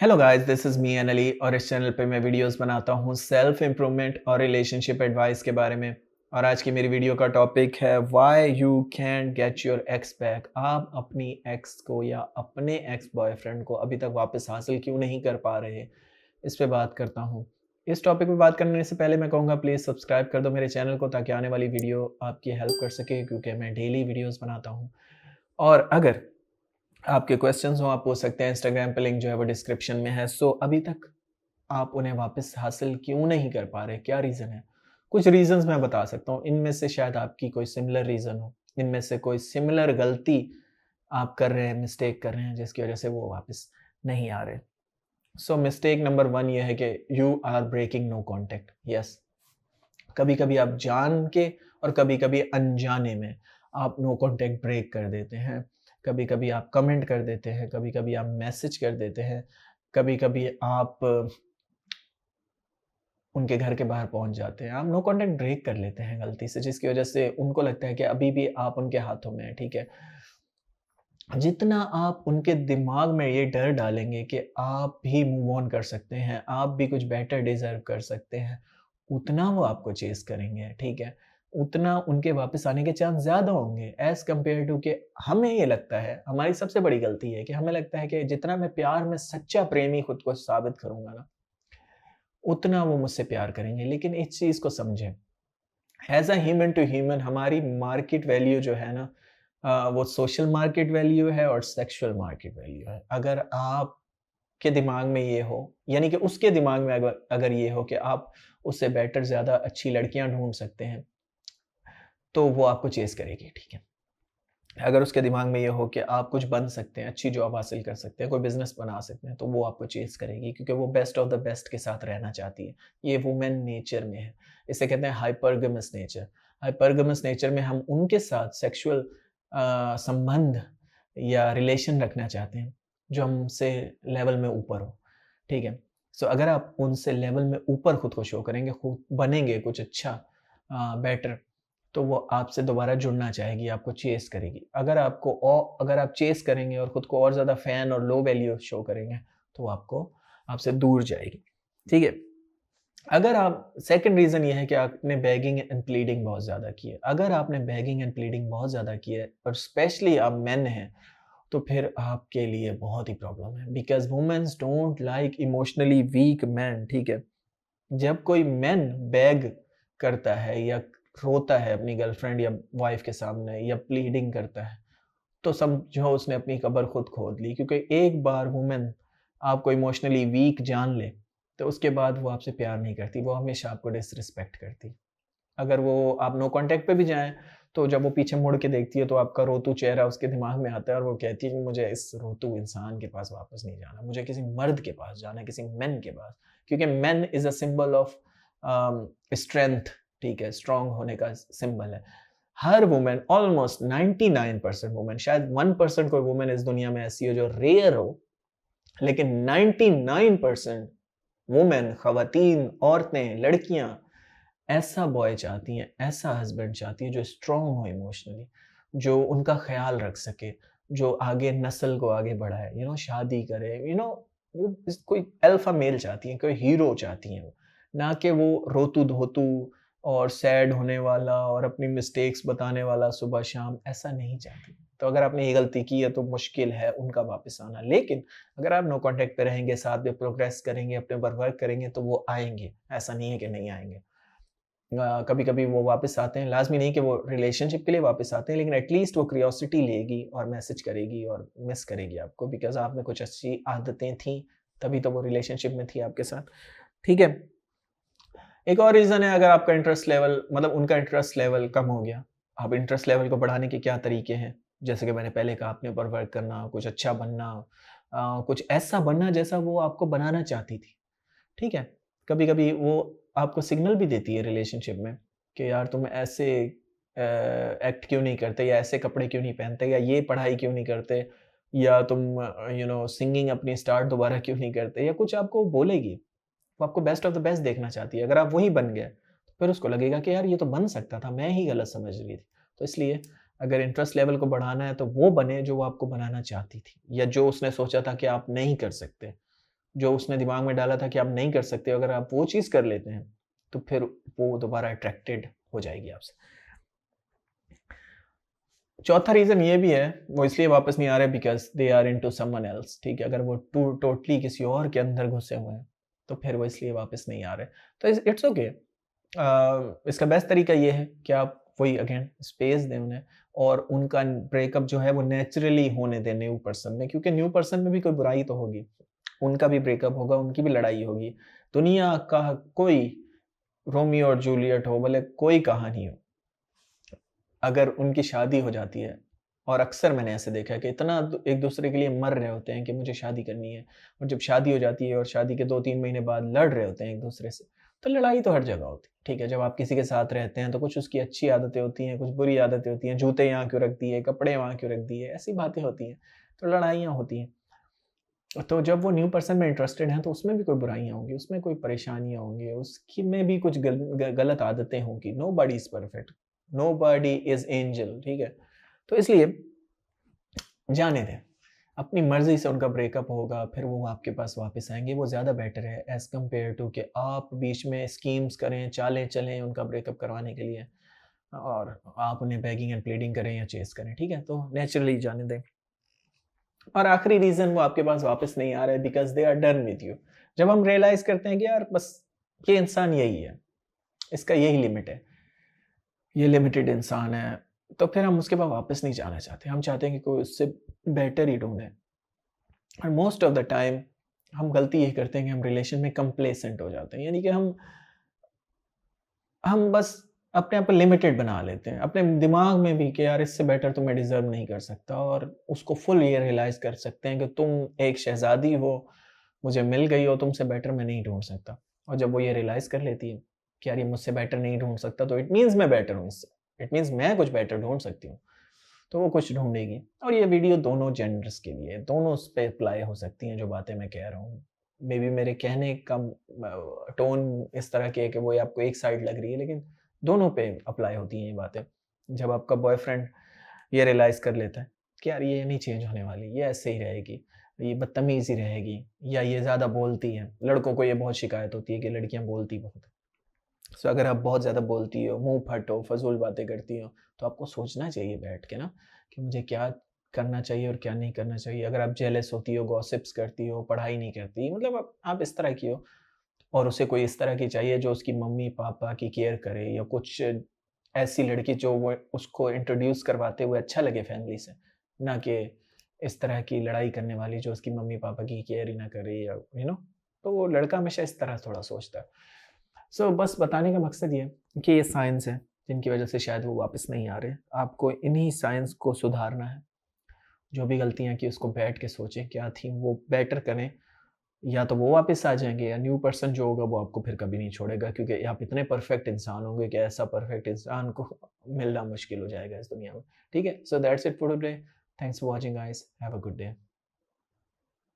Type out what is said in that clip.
Hello guys, this is me Ali और इस channel पे मैं वीडियोस बनाता हूँ सेल्फ इम्प्रूवमेंट और रिलेशनशिप एडवाइस के बारे में। और आज की मेरी वीडियो का टॉपिक है why you can get your x back. आप अपनी एक्स को या अपने एक्स बॉयफ्रेंड को अभी तक वापस हासिल क्यों नहीं कर पा रहे, इस पे बात करता हूँ। इस टॉपिक पे बात करने से पहले मैं कहूँगा प्लीज़ सब्सक्राइब कर दो मेरे चैनल को, ताकि आने वाली वीडियो आपकी हेल्प कर सके, क्योंकि मैं डेली वीडियोज़ बनाता हूँ। और अगर आपके क्वेश्चंस हो आप पूछ सकते हैं, इंस्टाग्राम पे लिंक जो है वो डिस्क्रिप्शन में है। सो अभी तक आप उन्हें वापस हासिल क्यों नहीं कर पा रहे, क्या रीज़न है? कुछ रीज़न्स मैं बता सकता हूँ, इनमें से शायद आपकी कोई सिमिलर रीज़न हो, इनमें से कोई सिमिलर गलती आप कर रहे हैं, मिस्टेक कर रहे हैं, जिसकी वजह से वो वापस नहीं आ रहे। सो मिस्टेक नंबर 1 ये है कि you are breaking no contact. Yes, कभी-कभी आप जान के और कभी-कभी अनजाने में आप नो कॉन्टैक्ट ब्रेक कर देते हैं। कभी-कभी आप कमेंट कर देते हैं, कभी-कभी आप मैसेज कर देते हैं, कभी-कभी आप उनके घर के बाहर पहुँच जाते हैं। आप नो कॉन्टैक्ट ब्रेक कर लेते हैं गलती से, जिसकी वजह से उनको लगता है कि अभी भी आप उनके हाथों में हैं, ठीक है? जितना आप उनके दिमाग में ये डर डालेंगे कि आप भी मूव ऑन कर सकते हैं, आप भी कुछ बेटर डिज़र्व कर सकते हैं, उतना वो आपको चेज़ करेंगे, ठीक है? उतना उनके वापस आने के चांस ज़्यादा होंगे एज़ कम्पेयर टू कि हमें ये लगता है, हमारी सबसे बड़ी गलती है कि हमें लगता है कि जितना मैं प्यार में सच्चा प्रेमी खुद को साबित करूँगा ना, उतना वो मुझसे प्यार करेंगे। लेकिन इस चीज़ को समझें, as a human to human हमारी मार्केट वैल्यू जो है ना, वो सोशल मार्केट वैल्यू है और सेक्सुअल मार्केट वैल्यू है। अगर आपके दिमाग में ये हो, यानी कि उसके दिमाग में अगर अगर ये हो कि आप उससे बेटर ज़्यादा अच्छी लड़कियाँ ढूँढ सकते हैं, तो वो आपको चेज़ करेगी, ठीक है। अगर उसके दिमाग में ये हो कि आप कुछ बन सकते हैं, अच्छी जॉब हासिल कर सकते हैं, कोई बिज़नेस बना सकते हैं, तो वो आपको चेज़ करेगी, क्योंकि वो बेस्ट ऑफ द बेस्ट के साथ रहना चाहती है। ये वुमेन नेचर में है। इसे कहते हैं हाइपरगमस नेचर। हाइपरगमस नेचर में हम उनके साथ सेक्सुअल संबंध या रिलेशन रखना चाहते हैं, जो हमसे लेवल में ऊपर हो, ठीक है? सो अगर आप उनसे लेवल में ऊपर खुद को शो करेंगे, खुद बनेंगे कुछ अच्छा बेटर, तो वो आपसे दोबारा जुड़ना चाहेगी, आपको चेज़ करेगी। अगर आप चेज़ करेंगे और खुद को और ज़्यादा फ़ैन और लो वैल्यू शो करेंगे, तो वो आपको आपसे दूर जाएगी, ठीक है? अगर आप सेकंड रीज़न ये है कि आपने बेगिंग एंड प्लीडिंग बहुत ज़्यादा की है। अगर आपने बेगिंग एंड प्लीडिंग बहुत ज़्यादा की है और स्पेशली आप मेन हैं, तो फिर आपके लिए बहुत ही प्रॉब्लम है, because womens don't like emotionally weak man, ठीक है? जब कोई मैन बेग करता है या रोता है अपनी गर्लफ्रेंड या वाइफ के सामने या प्लीडिंग करता है, तो समझो उसने अपनी कब्र खुद खोद ली, क्योंकि एक बार वुमेन आपको इमोशनली वीक जान ले, तो उसके बाद वो आपसे प्यार नहीं करती, वो हमेशा आपको डिसरिस्पेक्ट करती। अगर वो आप नो कॉन्टैक्ट पे भी जाएँ, तो जब वो पीछे मुड़ के देखती है, तो आपका रोतू चेहरा उसके दिमाग में आता है और वो कहती है कि मुझे इस रोतू इंसान के पास वापस नहीं जाना, मुझे किसी मर्द के पास जाना है, किसी मेन के पास। क्योंकि main is a symbol of strength, ठीक है? स्ट्रॉन्ग होने का सिंबल है। हर वुमन, ऑलमोस्ट 99% वुमन, शायद 1% कोई वुमन इस दुनिया में ऐसी हो जो रेयर हो, लेकिन 99% वुमेन, ख़वातीन, औरतें, लड़कियाँ ऐसा बॉय चाहती हैं, ऐसा हस्बैंड चाहती हैं जो स्ट्रॉन्ग हो इमोशनली, जो उनका ख़्याल रख सके, जो आगे नस्ल को आगे बढ़ाए, शादी करे, वो कोई अल्फ़ा मेल चाहती हैं, कोई हीरो चाहती हैं वो, ना कि वो रोतू-धोतू और सैड होने वाला और अपनी मिस्टेक्स बताने वाला सुबह-शाम, ऐसा नहीं चाहती। तो अगर आपने ये गलती की है तो मुश्किल है उनका वापस आना। लेकिन अगर आप नो कॉन्टैक्ट पे रहेंगे, साथ में प्रोग्रेस करेंगे, अपने ऊपर वर्क करेंगे, तो वो आएँगे, ऐसा नहीं है कि नहीं आएँगे। कभी-कभी वो वापस आते हैं, लाज़मी नहीं कि वो रिलेशनशिप के लिए वापस आते हैं, लेकिन एटलीस्ट वो क्यूरियोसिटी लेगी और मैसेज करेगी और मिस करेगी आपको, बिकॉज़ आप में कुछ अच्छी आदतें थीं, तभी तो वो रिलेशनशिप में थी आपके साथ, ठीक है? एक और रीज़न है, अगर आपका इंटरेस्ट लेवल, मतलब उनका इंटरेस्ट लेवल कम हो गया। अब इंटरेस्ट लेवल को बढ़ाने के क्या तरीके हैं? जैसे कि मैंने पहले कहा, अपने ऊपर वर्क करना, कुछ अच्छा बनना, कुछ ऐसा बनना जैसा वो आपको बनाना चाहती थी, ठीक है? कभी-कभी वो आपको सिग्नल भी देती है रिलेशनशिप में कि यार तुम ऐसे एक्ट क्यों नहीं करते, या ऐसे कपड़े क्यों नहीं पहनते, या ये पढ़ाई क्यों नहीं करते, या तुम सिंगिंग अपनी स्टार्ट दोबारा क्यों नहीं करते, या कुछ आपको बोलेगी। वो आपको बेस्ट ऑफ द बेस्ट देखना चाहती है। अगर आप वही बन गए, तो फिर उसको लगेगा कि यार ये तो बन सकता था, मैं ही गलत समझ रही थी। तो इसलिए अगर इंटरेस्ट लेवल को बढ़ाना है, तो वो बने जो वो आपको बनाना चाहती थी, या जो उसने सोचा था कि आप नहीं कर सकते। जो उसने दिमाग में डाला था कि आप नहीं कर सकते, अगर आप वो चीज़ कर लेते हैं, तो फिर वो दोबारा अट्रैक्टेड हो जाएगी आपसे। चौथा रीज़न ये भी है, वो इसलिए वापस नहीं आ रहे because they are into someone else, ठीक है? अगर वो टोटली किसी और के अंदर घुसे हुए हैं, तो फिर वो इसलिए वापस नहीं आ रहे। तो इट्स ओके। इसका बेस्ट तरीका ये है कि आप वही अगेन स्पेस दें उन्हें, और उनका ब्रेकअप जो है वो नेचुरली होने दें न्यू पर्सन में, क्योंकि न्यू पर्सन में भी कोई बुराई तो होगी। उनका भी ब्रेकअप होगा, उनकी भी लड़ाई होगी। दुनिया का कोई रोमियो और जूलियट हो, भले कोई कहानी हो, अगर उनकी शादी हो जाती है, और अक्सर मैंने ऐसे देखा है कि इतना एक दूसरे के लिए मर रहे होते हैं कि मुझे शादी करनी है, और जब शादी हो जाती है और शादी के 2-3 महीने बाद लड़ रहे होते हैं एक दूसरे से, तो लड़ाई तो हर जगह होती है, ठीक है? जब आप किसी के साथ रहते हैं तो कुछ उसकी अच्छी आदतें होती हैं, कुछ बुरी आदतें होती हैं, जूते यहाँ क्यों रख दिए, कपड़े वहाँ क्यों रख दिए, ऐसी बातें होती हैं, तो लड़ाइयाँ होती हैं। तो जब वो न्यू पर्सन में इंटरेस्टेड हैं, तो उसमें भी कोई बुराइयाँ होंगी, उसमें कोई परेशानियाँ होंगी, उसकी में भी कुछ गलत आदतें होंगी। Nobody is perfect, nobody is angel, ठीक है? तो इसलिए जाने दें। अपनी मर्ज़ी से उनका ब्रेकअप होगा, फिर वो आपके पास वापस आएँगे, वो ज़्यादा बेटर है एज़ कम्पेयर टू कि आप बीच में स्कीम्स करें, चालें चलें उनका ब्रेकअप करवाने के लिए, और आप उन्हें बेगिंग एंड प्लीडिंग करें या चेज़ करें, ठीक है? तो नेचुरली जाने दें। और आखिरी रीज़न, वो आपके पास वापस नहीं आ रहा है because they are done with you. जब हम रियलाइज़ करते हैं कि यार बस ये इंसान यही है, इसका यही लिमिट है, ये लिमिटेड इंसान है, तो फिर हम उसके बाद वापस नहीं जाना चाहते। हम चाहते हैं कि कोई उससे बेटर ही ढूँढे। और मोस्ट ऑफ द टाइम हम गलती यही करते हैं कि हम रिलेशन में कंप्लेसेंट हो जाते हैं। यानी कि हम बस अपने आप को लिमिटेड बना लेते हैं। अपने दिमाग में भी कि यार इससे बेटर तो मैं डिज़र्व नहीं कर सकता, और उसको फुल ये रियलाइज़ कर सकते हैं कि तुम एक शहज़ादी हो, मुझे मिल गई हो, तुमसे बेटर मैं नहीं ढूँढ सकता। और जब वो ये रियलाइज़ कर लेती है कि यार ये मुझसे बेटर नहीं ढूँढ सकता, तो इट मीन्स मैं बेटर हूँ इससे। इट मीन्स मैं कुछ बेटर ढूँढ सकती हूँ। तो वो कुछ ढूँढेगी। और ये वीडियो दोनों जेंडर्स के लिए है, दोनों उस पे अप्लाई हो सकती हैं जो बातें मैं कह रहा हूँ। मेबी मेरे कहने का टोन इस तरह की है कि वो ये आपको एक साइड लग रही है, लेकिन दोनों पे अप्लाई होती हैं ये बातें। जब आपका बॉयफ्रेंड ये रियलाइज़ कर लेता है कि यार ये नहीं चेंज होने वाली, ये ऐसे ही रहेगी, ये बदतमीज़ ही रहेगी, या ये ज़्यादा बोलती है। लड़कों को ये बहुत शिकायत होती है कि लड़कियाँ बोलती बहुत हैं। सो अगर आप बहुत ज़्यादा बोलती हो, मुँह फट हो, फ़ज़ूल बातें करती हो, तो आपको सोचना चाहिए बैठ के ना कि मुझे क्या करना चाहिए और क्या नहीं करना चाहिए। अगर आप जेलस होती हो, गॉसिप्स करती हो, पढ़ाई नहीं करती, मतलब आप इस तरह की हो, और उसे कोई इस तरह की चाहिए जो उसकी मम्मी-पापा की केयर करे, या कुछ ऐसी लड़की जो वो उसको इंट्रोड्यूस करवाते हुए अच्छा लगे फैमिली से, ना कि इस तरह की लड़ाई करने वाली जो उसकी मम्मी-पापा की केयर ही ना करे, या तो वो लड़का हमेशा इस तरह थोड़ा सोचता है। सो बस बताने का मकसद ये है कि ये साइंस है, जिनकी वजह से शायद वो वापस नहीं आ रहे। आपको इन्हीं साइंस को सुधारना है। जो भी गलतियाँ की उसको बैठ के सोचें क्या थी, वो बेटर करें, या तो वो वापस आ जाएँगे, या न्यू पर्सन जो होगा वो आपको फिर कभी नहीं छोड़ेगा, क्योंकि आप इतने परफेक्ट इंसान होंगे कि ऐसा परफेक्ट इंसान को मिलना मुश्किल हो जाएगा इस दुनिया में। ठीक है? So that's it for today. Thanks for watching guys. Have a good day.